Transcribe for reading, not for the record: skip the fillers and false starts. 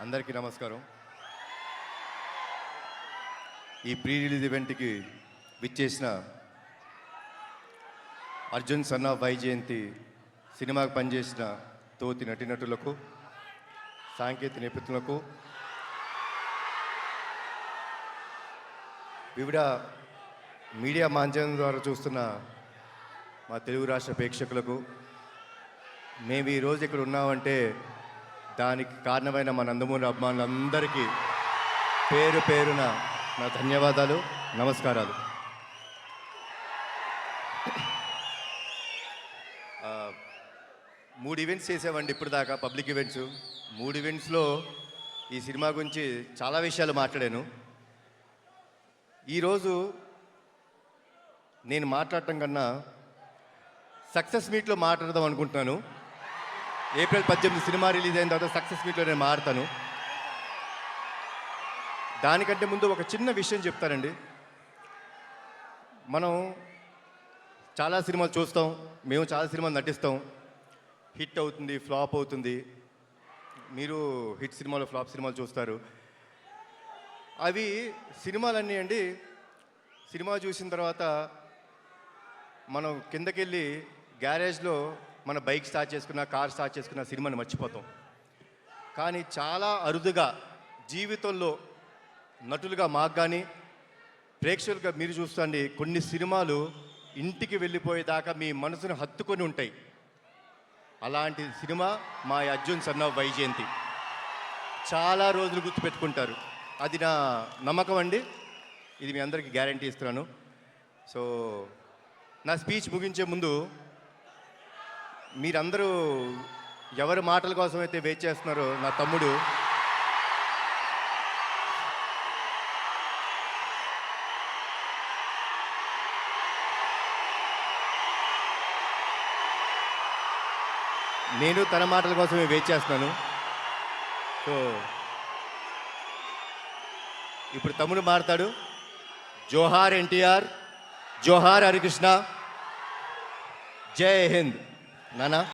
అందరికీ నమస్కారం. ఈ ప్రీ రిలీజ్ ఈవెంట్కి విచ్చేసిన అర్జున్ సన్ ఆఫ్ వైజయంతి, సినిమాకి పనిచేసిన తోటి నటీనటులకు, సాంకేతిక నిపుణులకు, వివిధ మీడియా మాధ్యమం ద్వారా చూస్తున్న మా తెలుగు రాష్ట్ర ప్రేక్షకులకు, మేము ఈరోజు ఇక్కడ ఉన్నామంటే దానికి కారణమైన మా నందమూరి అభిమానులందరికీ పేరు పేరున నా ధన్యవాదాలు, నమస్కారాలు. మూడు ఈవెంట్స్ చేసామండి ఇప్పుడు దాకా, పబ్లిక్ ఈవెంట్స్. 3 ఈవెంట్స్లో ఈ సినిమా గురించి చాలా విషయాలు మాట్లాడాను. ఈరోజు నేను మాట్లాడటం కన్నా సక్సెస్ మీట్లో మాట్లాడదాం అనుకుంటున్నాను. ఏప్రిల్ 18 సినిమా రిలీజ్ అయిన తర్వాత సక్సెస్ మీట్లో నేను మాట్లాడతాను. దానికంటే ముందు ఒక చిన్న విషయం చెప్తానండి. మనం చాలా సినిమాలు చూస్తాం, మేము చాలా సినిమాలు నటిస్తాం. హిట్ అవుతుంది, ఫ్లాప్ అవుతుంది. మీరు హిట్ సినిమాలు, ఫ్లాప్ సినిమాలు చూస్తారు. అవి సినిమాలన్నీ అండి, సినిమా చూసిన తర్వాత మనం కిందకెళ్ళి గ్యారేజ్లో మన బైక్ స్టార్ట్ చేసుకున్న, కార్ స్టార్ట్ చేసుకున్న సినిమాని మర్చిపోతాం. కానీ చాలా అరుదుగా జీవితంలో నటులుగా మాకు కానీ, ప్రేక్షకులుగా మీరు చూస్తుండి, కొన్ని సినిమాలు ఇంటికి వెళ్ళిపోయేదాకా మీ మనసును హత్తుకొని ఉంటాయి. అలాంటి సినిమా మా అర్జున్ సన్ ఆఫ్ వైజయంతి. చాలా రోజులు గుర్తుపెట్టుకుంటారు. అది నా నమ్మకం అండి. ఇది మీ అందరికీ గ్యారంటీ ఇస్తున్నాను. సో నా స్పీచ్ ముగించే ముందు మీరందరూ ఎవరి మాటల కోసం అయితే వెయిట్ చేస్తున్నారో, నా తమ్ముడు నేను తన మాటల కోసమే వెయిట్ చేస్తున్నాను. సో ఇప్పుడు తమ్ముడు మాట్లాడు. జోహార్ ఎన్టీఆర్, జోహార్ హరికృష్ణ, జై హింద్. నానా